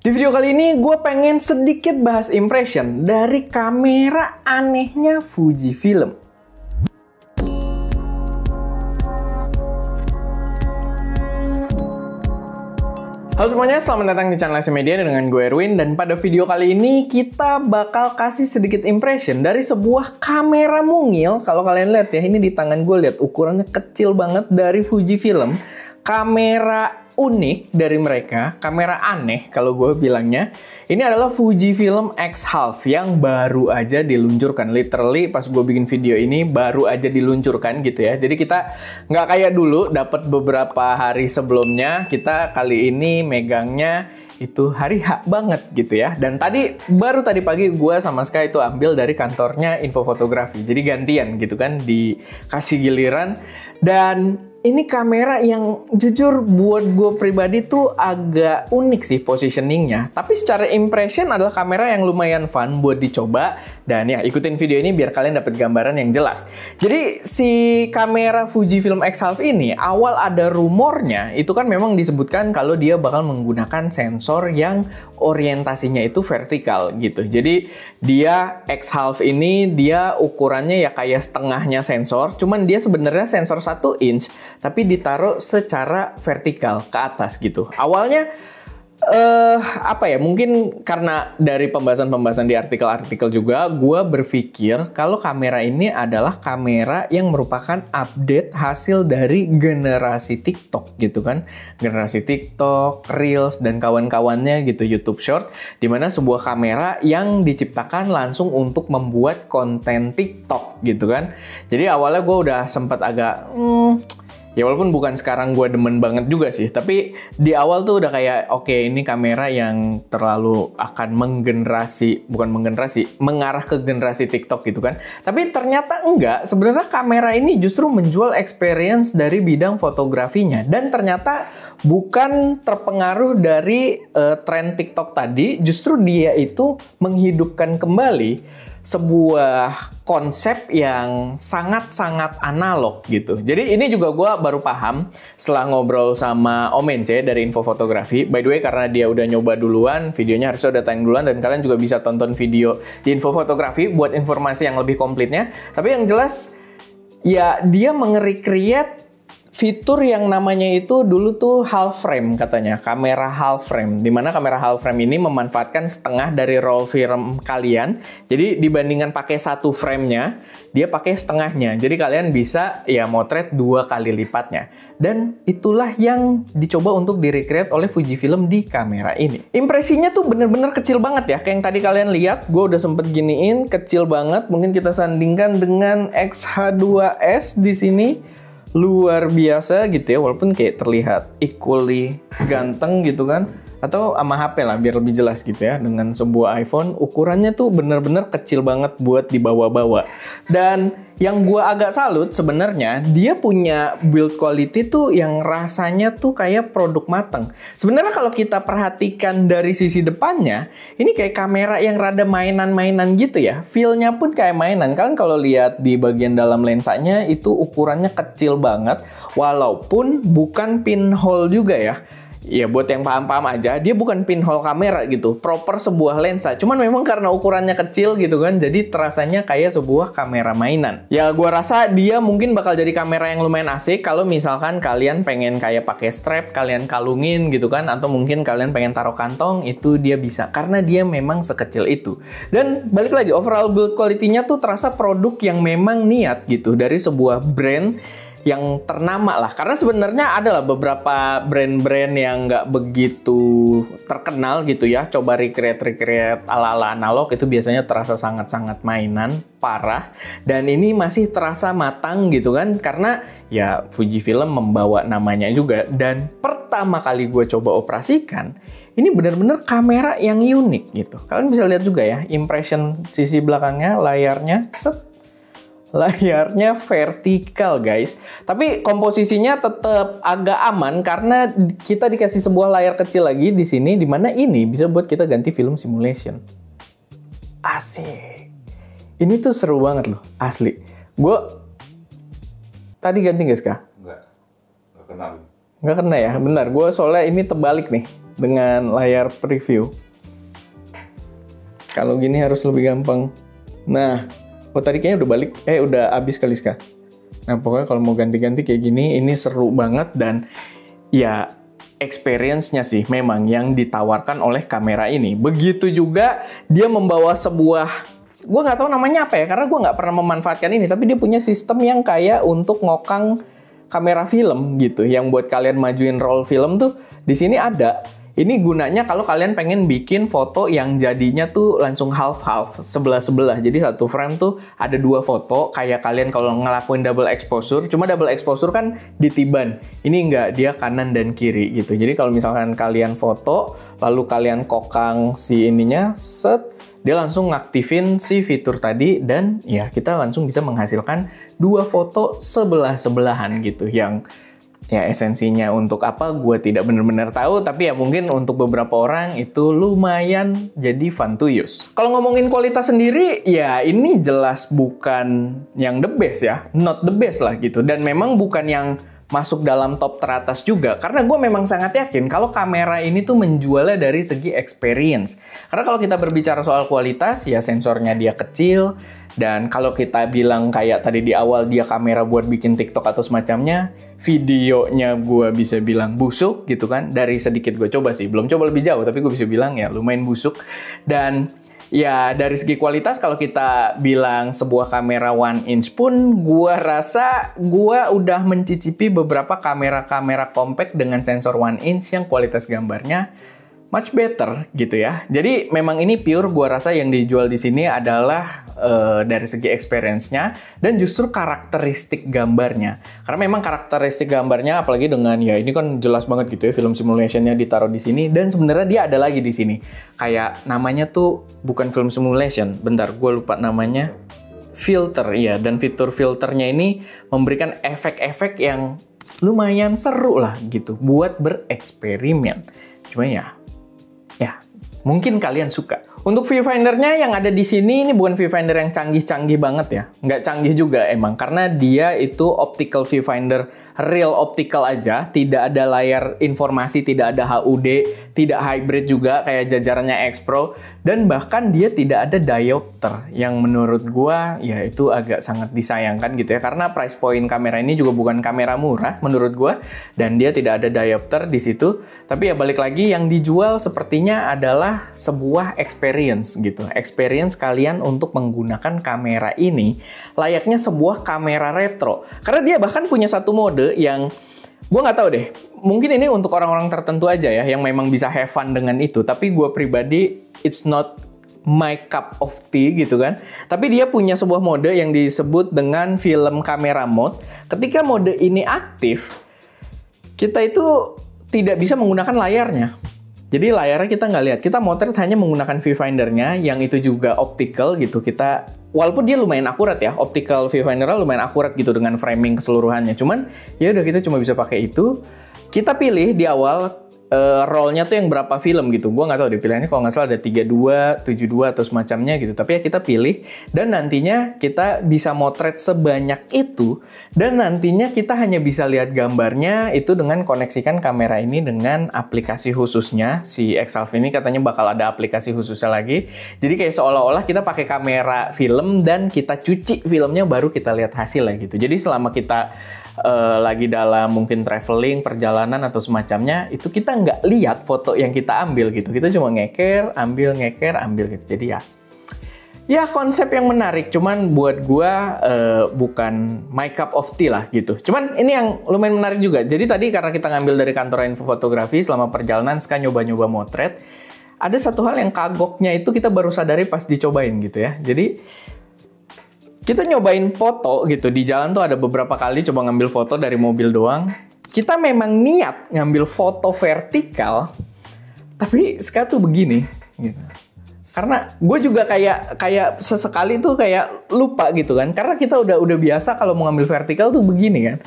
Di video kali ini gue pengen sedikit bahas impression dari kamera anehnya Fujifilm. Halo semuanya, selamat datang di channel SC Media dengan gue Erwin. Dan pada video kali ini kita bakal kasih sedikit impression dari sebuah kamera mungil. Kalau kalian lihat ya, ini di tangan gue, lihat ukurannya kecil banget dari Fujifilm. Kamera unik dari mereka, kamera aneh kalau gue bilangnya. Ini adalah Fujifilm X-Half yang baru aja diluncurkan. Literally pas gue bikin video ini baru aja diluncurkan gitu ya. Jadi kita nggak kayak dulu dapat beberapa hari sebelumnya. Kita kali ini megangnya itu hari H banget gitu ya. Dan baru tadi pagi gue sama Sky itu ambil dari kantornya Info Fotografi. Jadi gantian gitu kan, dikasih giliran. Dan ini kamera yang jujur buat gue pribadi tuh agak unik sih positioningnya. Tapi secara impression adalah kamera yang lumayan fun buat dicoba. Dan ya ikutin video ini biar kalian dapat gambaran yang jelas. Jadi si kamera Fujifilm X-Half ini awal ada rumornya itu kan memang disebutkan kalau dia bakal menggunakan sensor yang orientasinya itu vertikal gitu. Jadi dia X-Half ini dia ukurannya ya kayak setengahnya sensor. Cuman dia sebenarnya sensor 1 inch. Tapi ditaruh secara vertikal ke atas gitu. Awalnya mungkin karena dari pembahasan-pembahasan di artikel-artikel juga, gue berpikir kalau kamera ini adalah kamera yang merupakan update hasil dari generasi TikTok gitu kan. Generasi TikTok, Reels, dan kawan-kawannya gitu, YouTube Short. Dimana sebuah kamera yang diciptakan langsung untuk membuat konten TikTok gitu kan. Jadi awalnya gue udah sempat agak ya walaupun bukan sekarang gue demen banget juga sih, tapi di awal tuh udah kayak oke, ini kamera yang terlalu akan mengarah ke generasi TikTok gitu kan. Tapi ternyata enggak, sebenarnya kamera ini justru menjual experience dari bidang fotografinya. Dan ternyata bukan terpengaruh dari tren TikTok tadi, justru dia itu menghidupkan kembali sebuah konsep yang sangat-sangat analog gitu. Jadi ini juga gue baru paham setelah ngobrol sama Om Ence dari Info Fotografi. By the way, karena dia udah nyoba duluan, videonya harusnya udah tayang duluan dan kalian juga bisa tonton video di Info Fotografi buat informasi yang lebih komplitnya. Tapi yang jelas ya dia menge-recreate fitur yang namanya itu dulu tuh half frame katanya, kamera half frame. Dimana kamera half frame ini memanfaatkan setengah dari roll film kalian. Jadi dibandingkan pakai satu frame-nya, dia pakai setengahnya. Jadi kalian bisa ya motret 2 kali lipatnya. Dan itulah yang dicoba untuk di-recreate oleh Fujifilm di kamera ini. Impresinya tuh bener-bener kecil banget ya. Kayak yang tadi kalian lihat, gue udah sempet giniin, kecil banget. Mungkin kita sandingkan dengan X-H2S di sini. Luar biasa gitu ya, walaupun kayak terlihat equally ganteng gitu kan. Atau sama HP lah biar lebih jelas gitu ya. Dengan sebuah iPhone, ukurannya tuh bener-bener kecil banget buat dibawa-bawa. Dan yang gua agak salut sebenarnya, dia punya build quality tuh yang rasanya tuh kayak produk mateng. Sebenarnya kalau kita perhatikan dari sisi depannya, ini kayak kamera yang rada mainan-mainan gitu ya. Feel-nya pun kayak mainan. Kalian kalau lihat di bagian dalam lensanya itu ukurannya kecil banget. Walaupun bukan pinhole juga ya. Ya buat yang paham-paham aja, dia bukan pinhole kamera gitu, proper sebuah lensa. Cuman memang karena ukurannya kecil gitu kan, jadi terasanya kayak sebuah kamera mainan. Ya gua rasa dia mungkin bakal jadi kamera yang lumayan asik kalau misalkan kalian pengen kayak pakai strap, kalian kalungin gitu kan, atau mungkin kalian pengen taruh kantong, itu dia bisa karena dia memang sekecil itu. Dan balik lagi, overall build quality-nya tuh terasa produk yang memang niat gitu dari sebuah brand yang ternama lah. Karena sebenarnya adalah beberapa brand-brand yang nggak begitu terkenal gitu ya. Coba recreate ala-ala analog itu biasanya terasa sangat-sangat mainan, parah. Dan ini masih terasa matang gitu kan. Karena ya Fujifilm membawa namanya juga. Dan pertama kali gue coba operasikan, ini benar-benar kamera yang unik gitu. Kalian bisa lihat juga ya, impression sisi belakangnya, layarnya, layarnya vertikal guys, tapi komposisinya tetap agak aman karena kita dikasih sebuah layar kecil lagi di sini, dimana ini bisa buat kita ganti film simulation. Asik, ini tuh seru banget loh, asli. Gue tadi ganti nggak Ska? Nggak kena ya, benar. Gue soalnya ini terbalik nih. dengan layar preview. Kalau gini harus lebih gampang. Nah, tadi kayaknya udah balik, udah habis kali Ska. Nah, pokoknya kalau mau ganti-ganti kayak gini, ini seru banget dan ya experience-nya sih memang yang ditawarkan oleh kamera ini. Begitu juga dia membawa sebuah, gue nggak tahu namanya apa ya, karena gue nggak pernah memanfaatkan ini, tapi dia punya sistem yang kayak untuk ngokang kamera film gitu, yang buat kalian majuin roll film tuh di sini ada. Ini gunanya kalau kalian pengen bikin foto yang jadinya tuh langsung half-half, sebelah-sebelah. Jadi satu frame tuh ada 2 foto, kayak kalian kalau ngelakuin double exposure. Cuma double exposure kan ditiban. Ini enggak, dia kanan dan kiri gitu. Jadi kalau misalkan kalian foto, lalu kalian kokang si ininya, set, dia langsung ngaktifin si fitur tadi dan ya kita langsung bisa menghasilkan 2 foto sebelah-sebelahan gitu, yang ya esensinya untuk apa gue tidak benar-benar tahu, tapi ya mungkin untuk beberapa orang itu lumayan jadi fun to use. Kalau ngomongin kualitas sendiri, ya ini jelas bukan yang the best ya, not the best lah gitu, dan memang bukan yang masuk dalam top teratas juga, karena gue memang sangat yakin kalau kamera ini tuh menjualnya dari segi experience. Karena kalau kita berbicara soal kualitas, ya sensornya dia kecil, dan kalau kita bilang kayak tadi di awal dia kamera buat bikin TikTok atau semacamnya, videonya gue bisa bilang busuk gitu kan. Dari sedikit gue coba sih, belum coba lebih jauh, tapi gue bisa bilang ya lumayan busuk. Dan ya dari segi kualitas kalau kita bilang sebuah kamera 1 inch pun, gue rasa gue udah mencicipi beberapa kamera-kamera compact dengan sensor 1 inch yang kualitas gambarnya much better gitu ya. Jadi memang ini pure gue rasa yang dijual di sini adalah dari segi experience-nya dan justru karakteristik gambarnya. Karena memang karakteristik gambarnya apalagi dengan ya ini kan jelas banget gitu ya, film simulation-nya ditaruh di sini, dan sebenarnya dia ada lagi di sini. Kayak namanya tuh bukan film simulation. Bentar, gue lupa namanya. Filter, ya, dan fitur filternya ini memberikan efek-efek yang lumayan seru lah gitu buat bereksperimen. Cuma ya mungkin kalian suka. Untuk viewfinder-nya yang ada di sini, ini bukan viewfinder yang canggih-canggih banget ya. Nggak canggih juga emang, karena dia itu optical viewfinder, real optical aja. Tidak ada layar informasi, tidak ada HUD, tidak hybrid juga kayak jajarannya X Pro. Dan bahkan dia tidak ada diopter, yang menurut gua ya itu agak sangat disayangkan gitu ya. Karena price point kamera ini juga bukan kamera murah menurut gua. Dan dia tidak ada diopter di situ. Tapi ya balik lagi, yang dijual sepertinya adalah sebuah experience gitu. Experience kalian untuk menggunakan kamera ini layaknya sebuah kamera retro. Karena dia bahkan punya satu mode yang gue nggak tahu deh. Mungkin ini untuk orang-orang tertentu aja ya yang memang bisa have fun dengan itu. Tapi gue pribadi it's not my cup of tea gitu kan. Tapi dia punya sebuah mode yang disebut dengan film camera mode. Ketika mode ini aktif, kita itu tidak bisa menggunakan layarnya. Jadi layarnya kita nggak lihat, kita motret hanya menggunakan viewfinder-nya yang itu juga optical gitu. Kita, walaupun dia lumayan akurat ya, optical viewfinder-nya lumayan akurat gitu dengan framing keseluruhannya. Cuman ya udah kita cuma bisa pakai itu. Kita pilih di awal roll-nya tuh yang berapa film gitu. Gua nggak tahu deh pilihannya, kalau nggak salah ada 32, 72 atau semacamnya gitu. Tapi ya kita pilih dan nantinya kita bisa motret sebanyak itu, dan nantinya kita hanya bisa lihat gambarnya itu dengan koneksikan kamera ini dengan aplikasi khususnya. Si Xhalf ini katanya bakal ada aplikasi khususnya lagi. Jadi kayak seolah-olah kita pakai kamera film dan kita cuci filmnya baru kita lihat hasilnya gitu. Jadi selama kita lagi dalam mungkin traveling, perjalanan atau semacamnya, itu kita nggak lihat foto yang kita ambil gitu. Kita cuma ngeker, ambil gitu. Jadi ya konsep yang menarik. Cuman buat gua bukan my cup of tea lah gitu. Cuman ini yang lumayan menarik juga. Jadi tadi karena kita ngambil dari kantor info fotografi, selama perjalanan Ska nyoba-nyoba motret. Ada satu hal yang kagoknya itu kita baru sadari pas dicobain gitu ya. Jadi kita nyobain foto gitu, di jalan tuh ada beberapa kali coba ngambil foto dari mobil doang. Kita memang niat ngambil foto vertikal, tapi sekarang tuh begini gitu. Karena gue juga kayak sesekali tuh kayak lupa gitu kan. Karena kita udah biasa kalau mau ngambil vertikal tuh begini kan.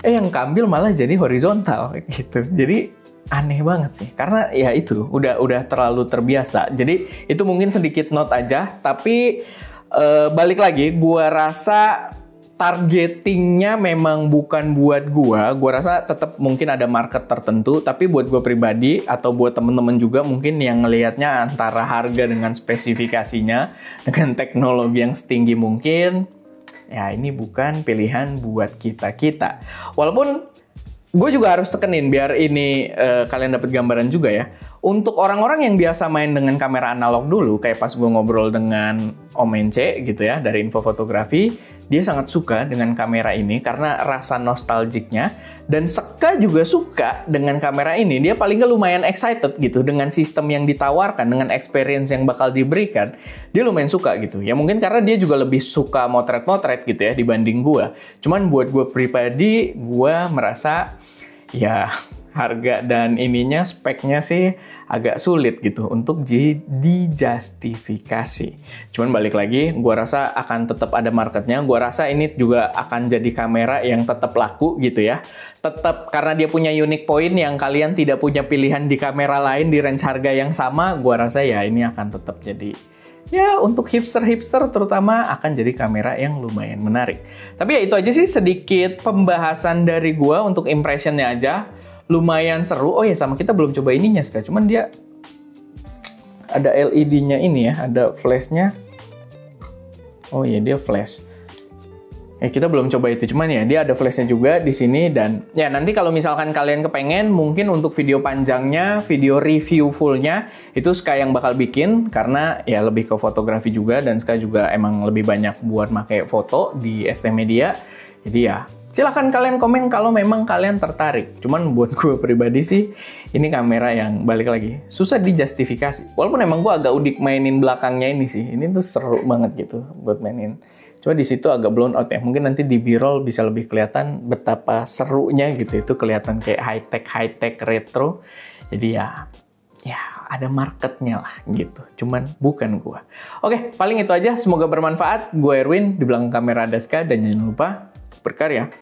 Yang keambil malah jadi horizontal gitu. Jadi aneh banget sih. Karena ya itu udah terlalu terbiasa. Jadi itu mungkin sedikit note aja, tapi balik lagi, gua rasa targetingnya memang bukan buat gua rasa tetap mungkin ada market tertentu, tapi buat gua pribadi atau buat temen-temen juga mungkin yang ngelihatnya antara harga dengan spesifikasinya, dengan teknologi yang setinggi mungkin, ya ini bukan pilihan buat kita-kita. Walaupun gue juga harus tekenin biar ini kalian dapat gambaran juga ya. Untuk orang-orang yang biasa main dengan kamera analog dulu, kayak pas gue ngobrol dengan Om Ence gitu ya, dari Info Fotografi, dia sangat suka dengan kamera ini karena rasa nostalgiknya. Dan Seka juga suka dengan kamera ini. Dia paling nggak lumayan excited gitu dengan sistem yang ditawarkan, dengan experience yang bakal diberikan. Dia lumayan suka gitu. Ya mungkin karena dia juga lebih suka motret-motret gitu ya dibanding gue. Cuman buat gue pribadi, gue merasa ya harga dan ininya, speknya sih agak sulit gitu untuk dijustifikasi. Cuman balik lagi, gua rasa akan tetap ada marketnya. Gua rasa ini juga akan jadi kamera yang tetap laku gitu ya. Tetap karena dia punya unique point yang kalian tidak punya pilihan di kamera lain di range harga yang sama. Gua rasa ya ini akan tetap jadi, ya untuk hipster-hipster terutama akan jadi kamera yang lumayan menarik. Tapi ya itu aja sih sedikit pembahasan dari gua untuk impressionnya aja. Lumayan seru. Oh ya, sama kita belum coba ininya sih, cuman dia ada LED-nya ini ya, ada flash-nya. Oh iya, dia flash. Kita belum coba itu, cuman ya dia ada flash-nya juga di sini. Dan ya nanti kalau misalkan kalian kepengen, mungkin untuk video panjangnya, video review full-nya itu Ska yang bakal bikin, karena ya lebih ke fotografi juga, dan Ska juga emang lebih banyak buat pakai foto di ST Media. Jadi ya silahkan kalian komen kalau memang kalian tertarik. Cuman buat gue pribadi sih, ini kamera yang balik lagi susah dijustifikasi. Walaupun emang gue agak udik mainin belakangnya ini sih. Ini tuh seru banget gitu buat mainin. Cuma di situ agak blown out ya. Mungkin nanti di B-roll bisa lebih kelihatan betapa serunya gitu. Itu kelihatan kayak high-tech retro. Jadi ya ada marketnya lah gitu. Cuman bukan gue. Oke, paling itu aja. Semoga bermanfaat. Gue Erwin, di belakang kamera ada Ska, dan jangan lupa berkarya.